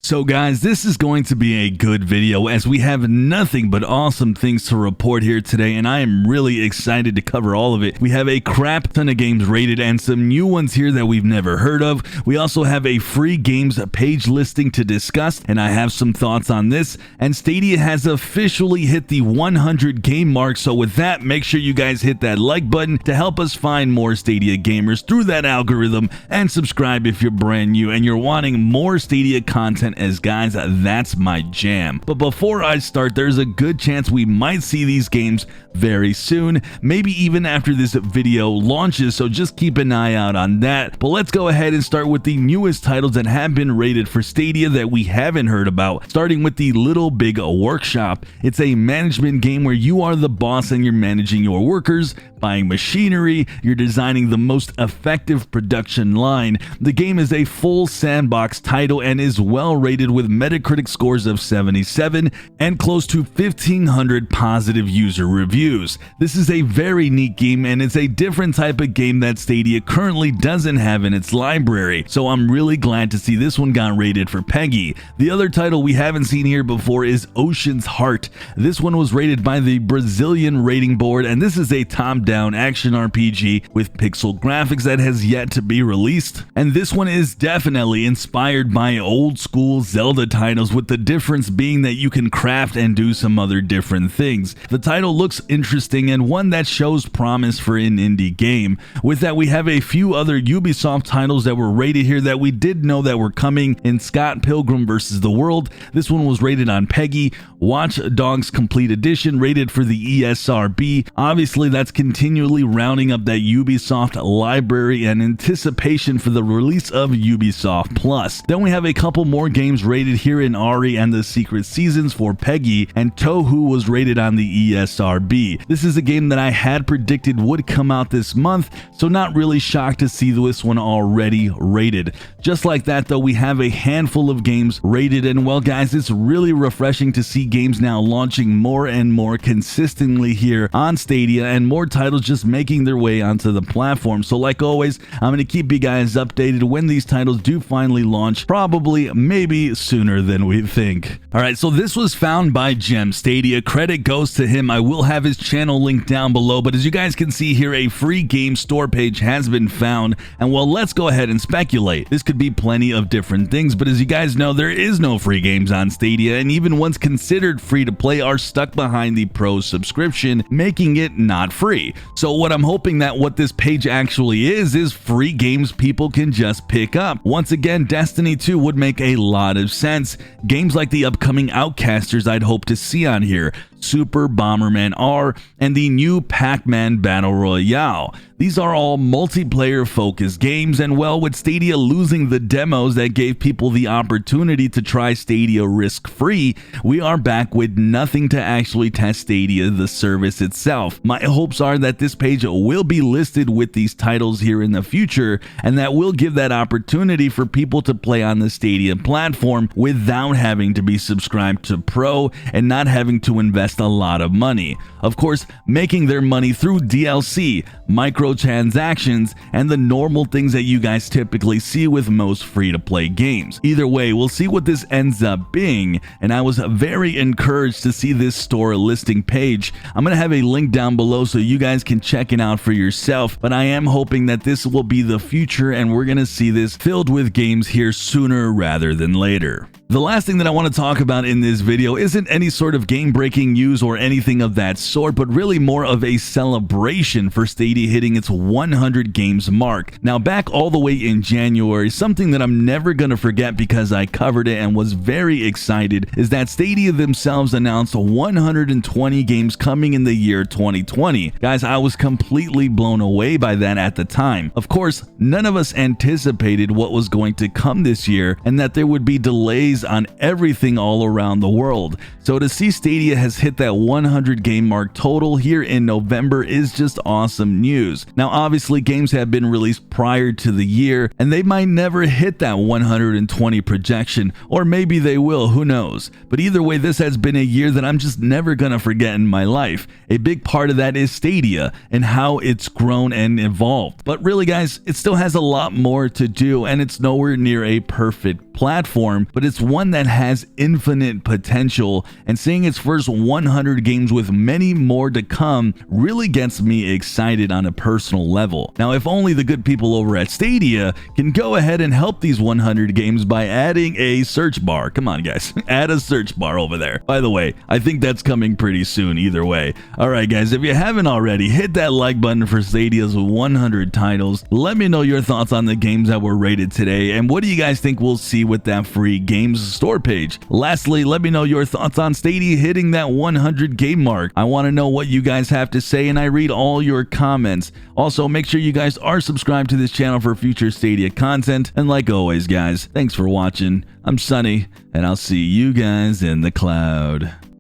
So guys, this is going to be a good video as we have nothing but awesome things to report here today, and I am really excited to cover all of it. We have a crap ton of games rated and some new ones here that we've never heard of. We also have a free games page listing to discuss, and I have some thoughts on this. And Stadia has officially hit the 100 game mark, so with that, make sure you guys hit that like button to help us find more Stadia gamers through that algorithm, and subscribe if you're brand new and you're wanting more Stadia content, as guys, that's my jam. But before I start, there's a good chance we might see these games very soon, maybe even after this video launches, so just keep an eye out on that. But let's go ahead and start with the newest titles that have been rated for Stadia that we haven't heard about, starting with the Little Big Workshop. It's a management game where you are the boss and you're managing your workers, buying machinery, you're designing the most effective production line. The game is a full sandbox title and is well rated with Metacritic scores of 77 and close to 1,500 positive user reviews. This is a very neat game, and it's a different type of game that Stadia currently doesn't have in its library, so I'm really glad to see this one got rated for PEGI. The other title we haven't seen here before is Ocean's Heart. This one was rated by the Brazilian rating board, and this is a top-down action RPG with pixel graphics that has yet to be released. And this one is definitely inspired by old school Zelda titles, with the difference being that you can craft and do some other different things. The title looks interesting and one that shows promise for an indie game. With that, we have a few other Ubisoft titles that were rated here that we did know that were coming. In Scott Pilgrim vs. the World, this one was rated on PEGI. Watch Dogs Complete Edition, rated for the ESRB. Obviously, that's continually rounding up that Ubisoft library in anticipation for the release of Ubisoft Plus. Then we have a couple more games rated here in Ari and the Secret Seasons for PEGI, and Tohu was rated on the ESRB. This is a game that I had predicted would come out this month, so not really shocked to see this one already rated. Just like that though, we have a handful of games rated, and well guys, it's really refreshing to see games now launching more and more consistently here on Stadia, and more titles just making their way onto the platform. So like always, I'm going to keep you guys updated when these titles do finally launch, probably maybe sooner than we think. Alright, so this was found by Gem Stadia. Credit goes to him. I will have his channel linked down below, but as you guys can see here, a free game store page has been found, and well, let's go ahead and speculate. This could be plenty of different things, but as you guys know, there is no free games on Stadia, and even ones considered free to play are stuck behind the Pro subscription, making it not free. So what I'm hoping that what this page actually is free games people can just pick up. Once again, Destiny 2 would make a lot of sense. Games like the upcoming Outcasters I'd hope to see on here, Super Bomberman R, and the new Pac-Man Battle Royale. These are all multiplayer focused games, and well, with Stadia losing the demos that gave people the opportunity to try Stadia risk-free, we are back with nothing to actually test Stadia, the service itself. My hopes are that this page will be listed with these titles here in the future, and that will give that opportunity for people to play on the Stadia platform without having to be subscribed to Pro and not having to invest a lot of money. Of course, making their money through DLC, microtransactions, and the normal things that you guys typically see with most free-to-play games. Either way, we'll see what this ends up being, and I was very encouraged to see this store listing page. I'm going to have a link down below so you guys can check it out for yourself, but I am hoping that this will be the future and we're going to see this filled with games here sooner rather than later. The last thing that I want to talk about in this video isn't any sort of game-breaking news or anything of that sort, but really more of a celebration for Stadia hitting its 100 games mark. Now, back all the way in January, something that I'm never going to forget because I covered it and was very excited is that Stadia themselves announced 120 games coming in the year 2020. Guys, I was completely blown away by that at the time. Of course, none of us anticipated what was going to come this year and that there would be delays on everything all around the world. So to see Stadia has hit that 100 game mark total here in November is just awesome news. Now obviously games have been released prior to the year and they might never hit that 120 projection, or maybe they will, who knows. But either way, this has been a year that I'm just never gonna forget in my life. A big part of that is Stadia and how it's grown and evolved. But really guys, it still has a lot more to do and it's nowhere near a perfect platform, but it's one that has infinite potential, and seeing its first 100 games with many more to come really gets me excited on a personal level. Now, if only the good people over at Stadia can go ahead and help these 100 games by adding a search bar. Come on, guys, add a search bar over there. By the way, I think that's coming pretty soon either way. All right, guys, if you haven't already, hit that like button for Stadia's 100 titles. Let me know your thoughts on the games that were rated today, and what do you guys think we'll see with that free games store page? Lastly, let me know your thoughts on Stadia hitting that 100 game mark. I want to know what you guys have to say, and I read all your comments. Also, make sure you guys are subscribed to this channel for future Stadia content, and like always, guys, thanks for watching. I'm Sunny, and I'll see you guys in the cloud.